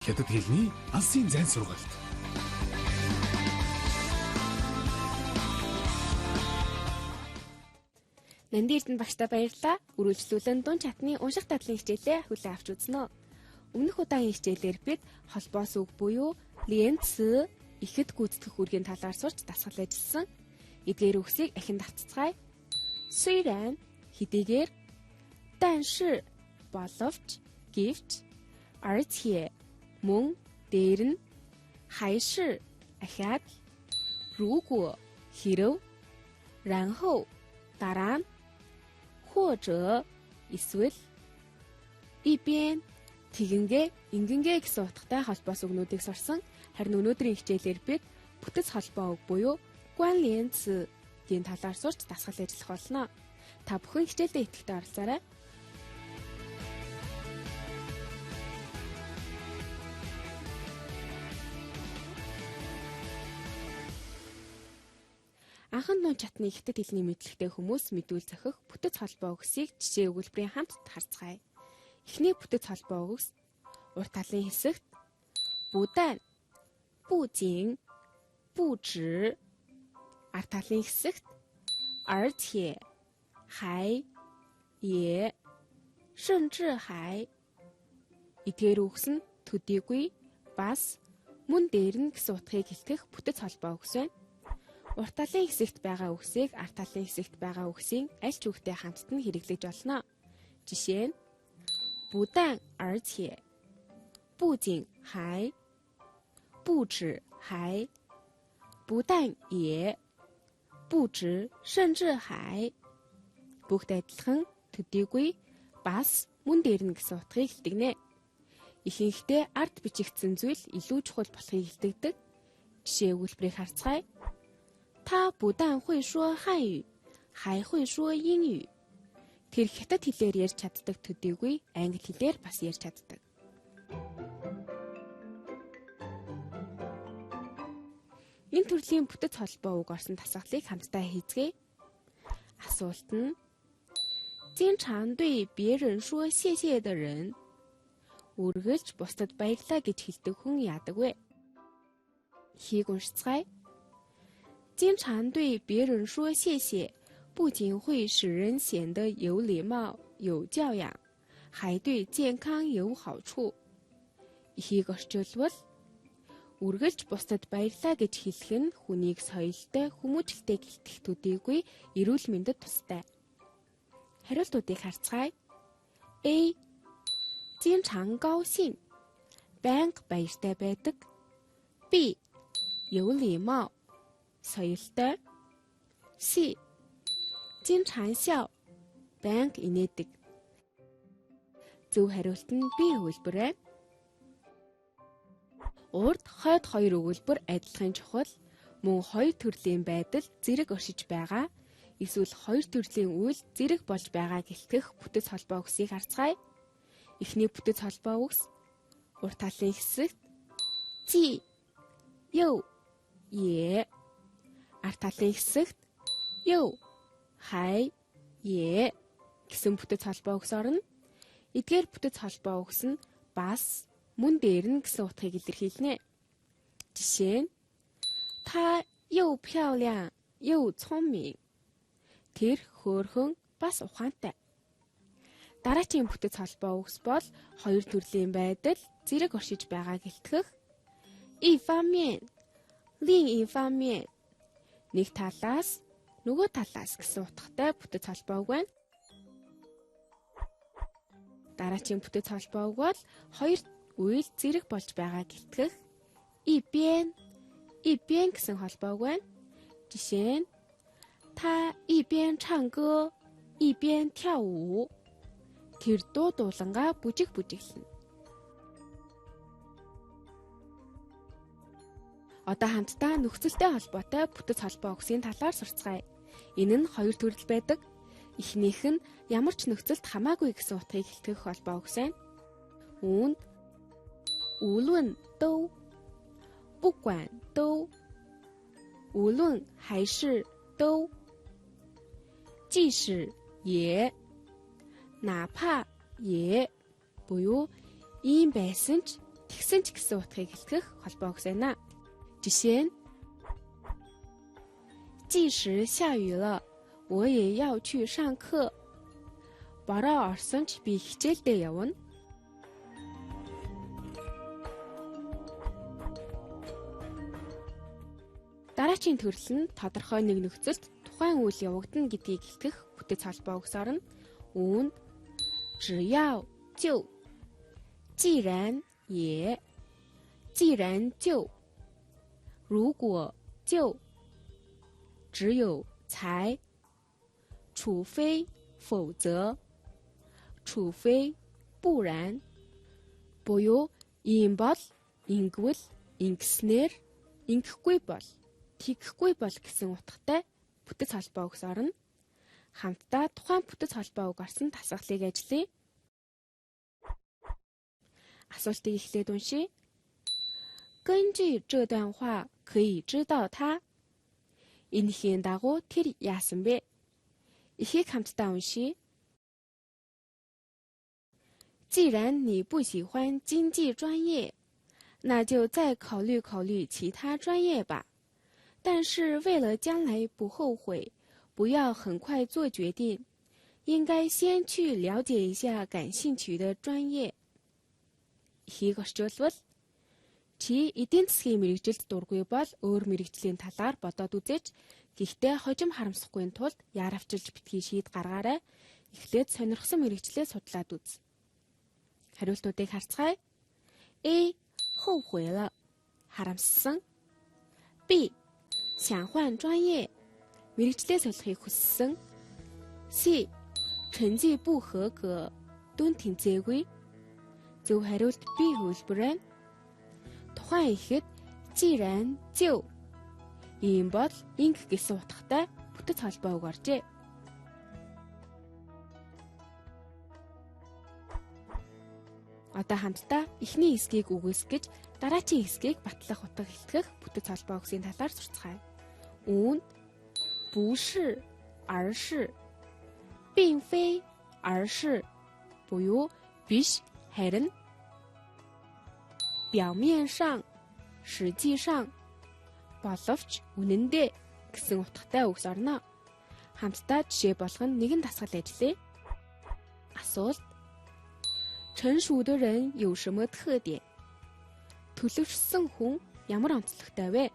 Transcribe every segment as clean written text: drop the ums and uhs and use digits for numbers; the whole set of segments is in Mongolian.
Хятад хэлний алсын зайн сургалт. Нанди Эрдэнэ багштай баярлалаа. Үргэлжлүүлэн дунд чатны унших тадлын хичээлээ хүлээн авч үзнэ. Өмнөх удаагийн хичээлээр бид холбоос үг буюу ленц ихэд гүйцэтгэх үүргийн талаар сурч дасгал ажилласан. Эдгээр үгсийг ахин давтцгаая. 虽然 хэдийгээр 但是 боловч гэвч 而且 мөн дээр нь 还是 ахаад 如果 хэрэв 然后 дараа нь 或者 эсвэл 一边 тэгингээ ингэнгээ гэсэн утгатай холбоос үгнүүдийг сурсан. Харин өнөөдрийн хичээлээр бид бүтэц холбоо үг буюу 关联词гийн талаар сурч дасгал ажиллах болно. Та бүхэн хичээлдээ идэвхтэй оролцоорой. Анхан дунд чатны хятад хэлний мэдлэгтэй хүмүүс мэдүүл зохих бүтэц холбоо үгсийг жишээ өгүүлбэрийн хамт харцгаая. Эхний бүтэц холбоо үгс урт талын хэсэгт 不但 不仅 不止 арт талын хэсэгт 而且 还 也 甚至还 эдгээр үгс нь төдийгүй бас мөн дээр нь гэсэн утгыг хэлтгэх бүтэц холбоо үгс байна. Урт талын хэсэгт байгаа үгсийг арт талын хэсэгт байгаа үгсийн аль ч үгтэй хамтд нь хэрэглэж болно. Жишээ нь 不但而且 不仅还 不止还 不但也 不止甚至还бүгд адилхан төдийгүй бас мөн дээр нь гэсэн утгыг хэлтэгнэ. Ихэнхдээ арт бичигдсэн зүйл илүү чухал болохыг хэлтэгдэг. Жишээ өгүүлбэрийг харцгаая. 他不但会说汉语，还会说英语。Тэр хятад хэлээр ярьж чаддаг төдийгүй англи хэлээр бас ярьж чаддаг. Энэ төрлийн бүтэц холбоо үг орсон дасгалыг хамтдаа хийцгээе. Асуулт нь 经常对别人说谢谢的人 үргэлж бусдад баярлалаа гэж хэлдэг хүн яадаг вэ? Хийг уншицгаая. 经常对别人说谢谢，不仅会使人显得有礼貌、有教养，还对健康有好处。Ихийг орчуулбал үргэлж бусдад баярлалаа гэж хэлэх нь хүнийг соёлтой, хүмүүжлэлтэй гэлтэх төдийгүй эрүүл мэндэд тустай. Хариултуудыг харцгаая. A. 经常高兴， байнга баяртай байдаг. B. 有礼貌 соёлтой. C. 经常笑, байнга инээдэг. Зөв хариулт нь B өгүүлбэр байна. Урд хойд хоёр өгүүлбэр адилхан чухал. Мөн хоёр төрлийн байдал зэрэг оршиж байгаа. Эсвэл хоёр төрлийн үйл зэрэг болж байгаа гэлтгэх бүтэц холбоо үгсийг харцгаая. Эхний бүтэц холбоо үгс урт талын хэсэгт ji, you, ye, арт талын хэсэгт you, hai, ye гэсэн бүтэц холбоо үгс орно. Эдгээр бүтэц холбоо үгс нь бас мөн дээр нь гэсэн утгыг илэрхийлнэ. Жишээ нь 她又漂亮又聪明. Тэр хөөрхөн бас ухаантай. Дараагийн бүтэц холбоо үгс бол хоёр төрлийн байдал зэрэг оршиж байгааг илтгэх 一方面 另一方面 нэг талаас нөгөө талаас гэсэн утгатай бүтэц холбоо үг байна. Дараагийн бүтэц холбоо үг бол хоёр үйл зэрэг болж байгааг илтгэх 一边 гэсэн холбоо үг байна. Жишээ нь 他一边唱歌一边跳舞. Тэр дуу дуулангаа бүжиглэнэ. Одоо хамтдаа нөхцөлтэй холбоотой бүтэц холбоо үгсийн талаар сурцгаая. Энэ нь хоёр төрөл байдаг. Эхнийх нь ямар ч нөхцөлд хамаагүй гэсэн утгыг хэлтгэх холбоо үгс байна. Үүнд 无论都 不管都 无论还是都 即使也 哪怕也 буюу ийм байсан ч тэгсэн ч гэсэн утгыг хэлэх холбоо өгсөнэ. Жишээ нь 即使下雨了，我也要去上课. Бороо орсон ч би хичээлдээ явна. Дараачийн төрөл нь тодорхой нэг нөхцөлд тухайн үйл явагдана гэдгийг хэлэх бүтэц холбоо өгсөөр нь үүнд 只要就 既然也 既然就 如果就 只有才 除非否则 除非不然 буюу ийм бол ингэвэл ингэснээр ингэхгүй бол тэгхгүй бол гэсэн утгатай бүтэц холбоо өгсөөр нь хамтдаа тухайн бүтэц холбоо үг орсон дасгалыг ажиллая. Асуултыг эхлээд уншийе. 根据这段话可以知道他 Энэхийн дагуу тэр яасан бэ? Ихийг хамтдаа уншийе. 既然你不喜欢经济专业，那就再考虑考虑其他专业吧。但是为了将来不后悔，不要很快做决定，应该先去了解一下感兴趣的专业。Ихийг орчуулбал чи эдийн засгийн мэрэгжилд дургүй бол өөр мэрэгжлийн талаар бодоод үзээч. Гэхдээ хожим харамсахгүй тулд яаравчилж битгий шийд гаргаарай. Эхлээд сонирхсон мэрэгчлээ судлаад үз. Хариултуудыг харцгаая. A. 后悔了 харамссан. B. 想换专业 мэрэгчлээ солихыг хүссэн. C. 成绩不合格 дүн тэнцээгүй. Зөв хариулт B хөлбөр байна. Тухайн ихэд 既然就 ийм бол инг гэсэн утгатай бүтэц холбоо үг оржээ. Одоо хамтдаа эхний хэсгийг үгүйсгэж дараачийн хэсгийг батлах утга хэлтгэх бүтэц холбоо үгсийн талаар сурцгаая. Үүнд 不是而是 并非而是 буюу биш харин 表面上实际上боловч үнэндээ гэсэн утгатай үгс орно. Хамтдаа жишээ болгон нэгэн дасгал ажиллая. Асуулт. 成熟的人有什么特点? төлөвшсөн хүн ямар онцлогтой вэ?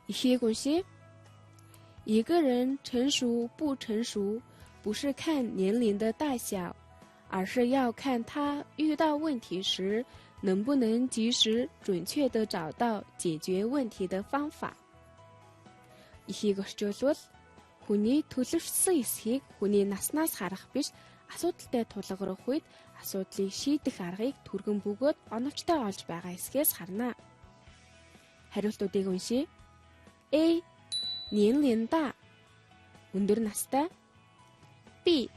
Ихийг уншийе. 一个人成熟不成熟，不是看年龄的大小，而是要看他遇到问题时能不能及时准确地找到解决问题的方法. Ихийг орчуулбал хүний төлөвшсөн эсхийг хүний наснаас харах биш, асуудалтай тулгарх үед асуудлыг шийдэх аргыг түргэн бөгөөд оновчтой олж байгаа эсхээс харна. Хариултуудыг уншийе. A. 年龄大 өндөр настай. B.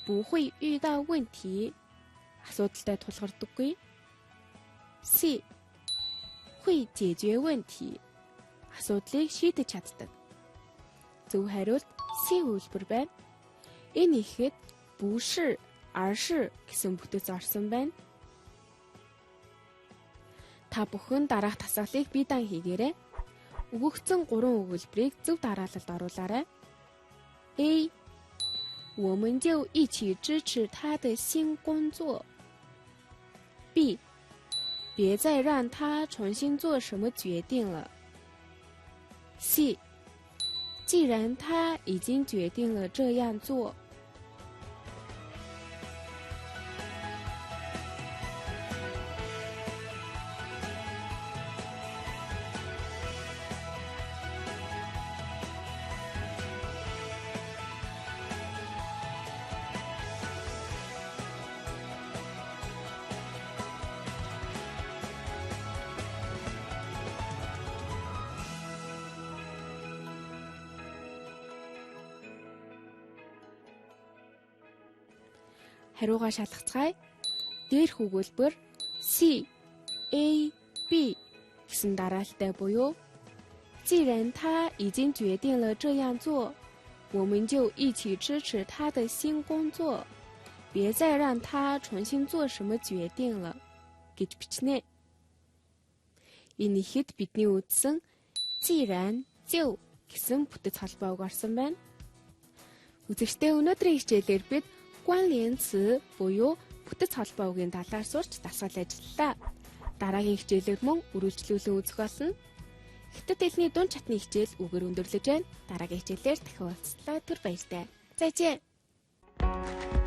不会遇到问题 асуудалтай тулгардаггүй. C. 会解决问题 асуудлыг шийдэж чаддаг. Зөв хариулт C хөлбөр байна. Энэ ихэд 不是而是гэсэн бүтэц орсон байна. Та бүхэн дараах дасгалыг биедан хийгээрэй. Өгөгдсөн 3 өгүүлбэрийг зөв дараалалд оруулаарай. A. 我们就一起支持他的新工作。B. 别再让他重新做什么决定了。C. 既然他已经决定了这样做。Хариугаа шалгацгаая. Дээрх өгүүлбэр C, A, B гэсэн дараалтай буюу 既然他已经决定了这样做，我们就一起支持他的新工作，别再让他重新做什么决定了 гэж бичнэ. Энэ ихэд бидний үздсэн зиран зэв гэсэн бүтэц холбоог орсон байна. Үзэгчдээ өнөөдрийн хичээлээр бид гуанлианцэ буюу бүтэц холбоогийн талаар сурч дасгал ажиллалаа. Дараагийн хичээлээр мөн үргэлжлүүлэн үзэх болно. Хятад хэлний дунд чатны хичээл үгээр өндөрлөж байна. Дараагийн хичээлээр дахин уулзлаа. Түр баяртай. Зайчээ.